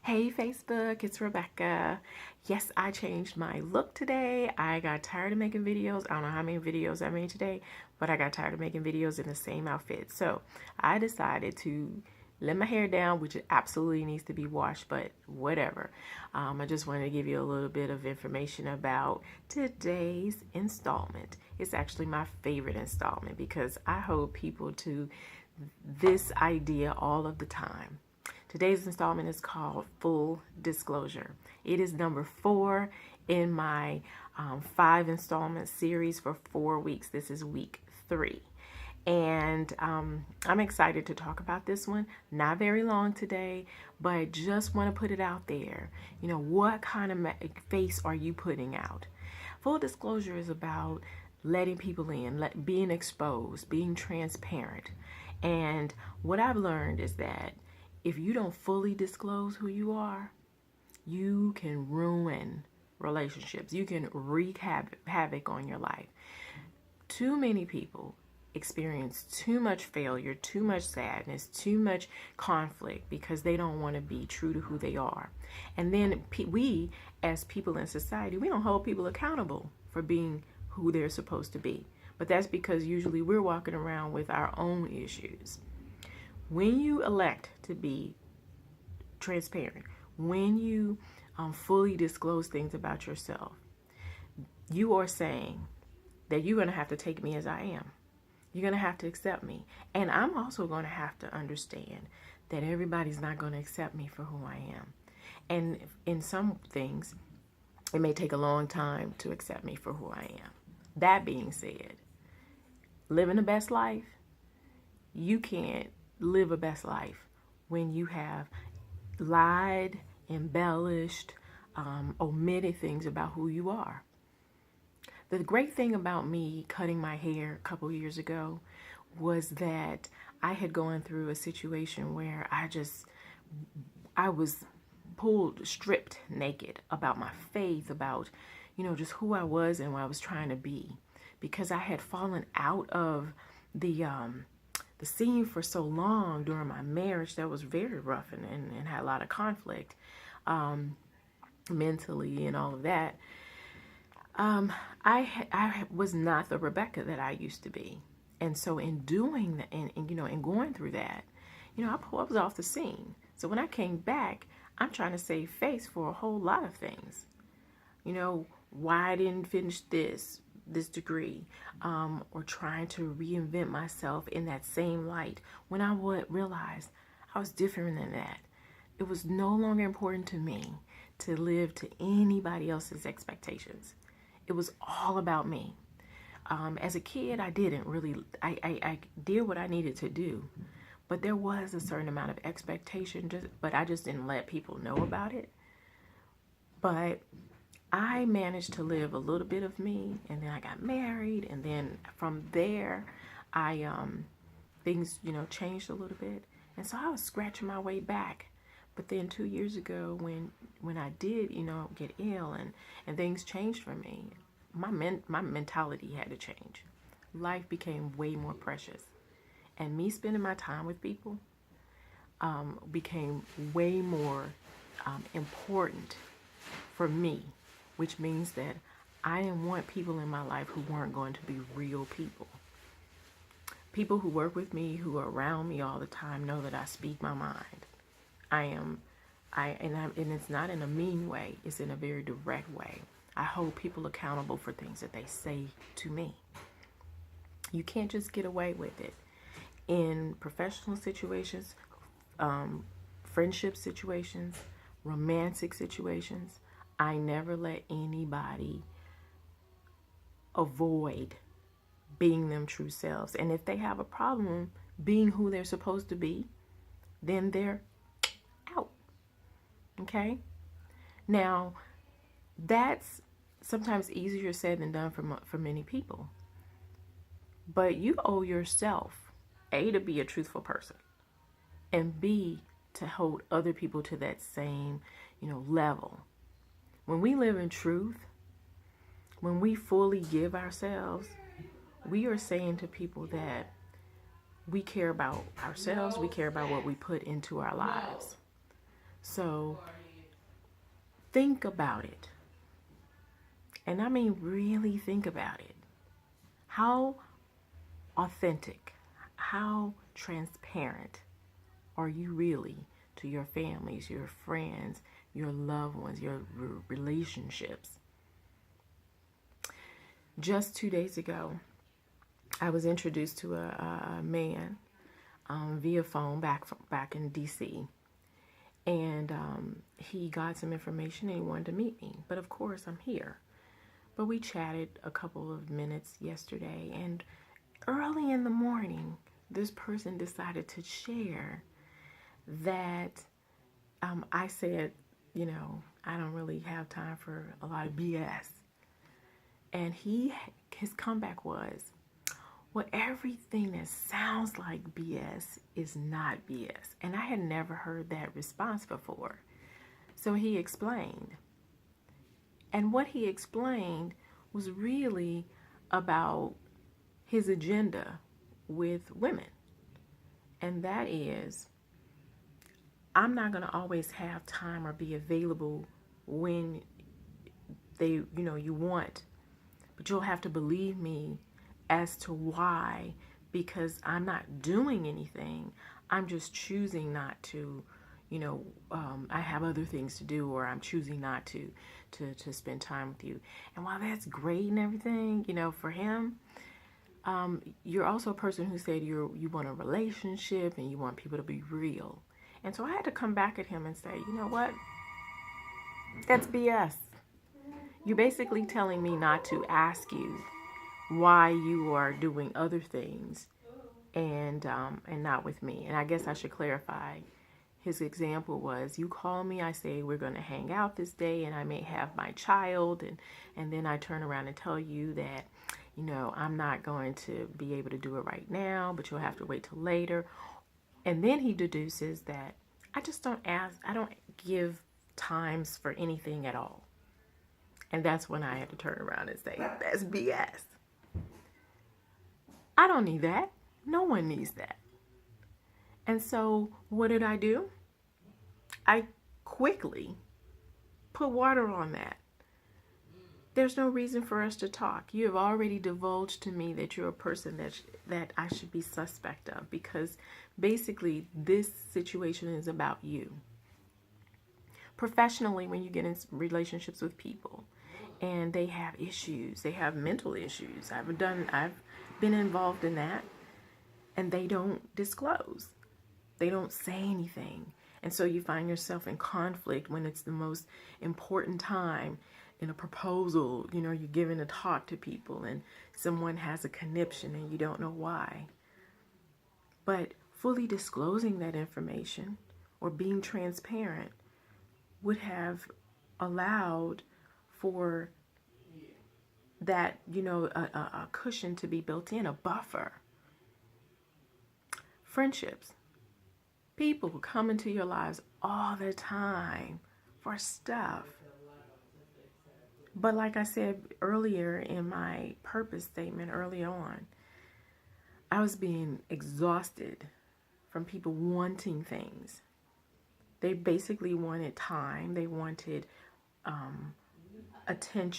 Hey Facebook, it's Rebecca. Yes, I changed my look today. I got tired of making videos. I don't know how many videos I made today, but I got tired of making videos in the same outfit. So I decided to let my hair down, which it absolutely needs to be washed, but whatever. I just wanted to give you a little bit of information about today's installment. It's actually my favorite installment because I hold people to this idea all of the time. Today's installment is called Full Disclosure. It is number 4 in my 5 installment series for 4 weeks. This is week 3. And I'm excited to talk about this one. Not very long today, but just want to put it out there. You know, what kind of face are you putting out? Full disclosure is about letting people in, being exposed, being transparent. And what I've learned is that if you don't fully disclose who you are, you can ruin relationships. You can wreak havoc on your life. Too many people experience too much failure, too much sadness, too much conflict because they don't want to be true to who they are. And then we, as people in society, we don't hold people accountable for being who they're supposed to be. But that's because usually we're walking around with our own issues. When you elect to be transparent, when you fully disclose things about yourself, you are saying that you're going to have to take me as I am. You're going to have to accept me. And I'm also going to have to understand that everybody's not going to accept me for who I am. And in some things, it may take a long time to accept me for who I am. That being said, living the best life, you can't live a best life when you have lied, embellished, omitted things about who you are. The great thing about me cutting my hair a couple years ago was that I had gone through a situation where I was stripped naked about my faith, about, just who I was and what I was trying to be, because I had fallen out of the scene for so long during my marriage that was very rough and had a lot of conflict mentally and all of that. I was not the Rebecca that I used to be. And so in doing that and going through that, I was off the scene. So when I came back, I'm trying to save face for a whole lot of things. Why I didn't finish this degree, or trying to reinvent myself in that same light when I would realize I was different than that. It was no longer important to me to live to anybody else's expectations. It was all about me. As a kid, I didn't really, I did what I needed to do, but there was a certain amount of expectation, but I just didn't let people know about it. But I managed to live a little bit of me, and then I got married, and then from there, things, changed a little bit, and so I was scratching my way back. But then 2 years ago, when I did, get ill and things changed for me, my mentality had to change. Life became way more precious, and me spending my time with people became way more important for me, which means that I didn't want people in my life who weren't going to be real people. People who work with me, who are around me all the time, know that I speak my mind. And it's not in a mean way. It's in a very direct way. I hold people accountable for things that they say to me. You can't just get away with it. In professional situations, friendship situations, romantic situations, I never let anybody avoid being them true selves. And if they have a problem being who they're supposed to be, then they're out. Okay? Now, that's sometimes easier said than done for many people. But you owe yourself, A, to be a truthful person, and B, to hold other people to that same, level. When we live in truth, when we fully give ourselves, we are saying to people that we care about ourselves, we care about what we put into our lives. So Think about it. And I mean, really think about it. How authentic, how transparent are you really to your families, your friends, your loved ones, your relationships? Just 2 days ago, I was introduced to a man via phone back in DC. And he got some information and he wanted to meet me. But of course, I'm here. But we chatted a couple of minutes yesterday. And early in the morning, this person decided to share that I said, you know, I don't really have time for a lot of BS. And his comeback was, well, everything that sounds like BS is not BS. And I had never heard that response before. So he explained. And what he explained was really about his agenda with women. And that is, I'm not going to always have time or be available when you want. But you'll have to believe me as to why, because I'm not doing anything. I'm just choosing not to, I have other things to do, or I'm choosing not to spend time with you. And while that's great and everything, for him, you're also a person who said you want a relationship and you want people to be real. And so I had to come back at him and say, you know what? That's BS. You're basically telling me not to ask you why you are doing other things and not with me. And I guess I should clarify. His example was, you call me, I say we're going to hang out this day, and I may have my child, and then I turn around and tell you that, I'm not going to be able to do it right now, but you'll have to wait till later. And then he deduces that I don't give times for anything at all. And that's when I had to turn around and say, that's BS. I don't need that. No one needs that. And so what did I do? I quickly put water on that. There's no reason for us to talk. You have already divulged to me that you're a person that I should be suspect of, because basically this situation is about you. Professionally, when you get in relationships with people and they have issues, they have mental issues. I've been involved in that, and they don't disclose. They don't say anything. And so you find yourself in conflict when it's the most important time in a proposal. You're giving a talk to people and someone has a conniption and you don't know why. But fully disclosing that information or being transparent would have allowed for that, a cushion to be built in, a buffer. Friendships. People who come into your lives all the time for stuff. But like I said earlier in my purpose statement early on, I was being exhausted from people wanting things. They basically wanted time. They wanted attention.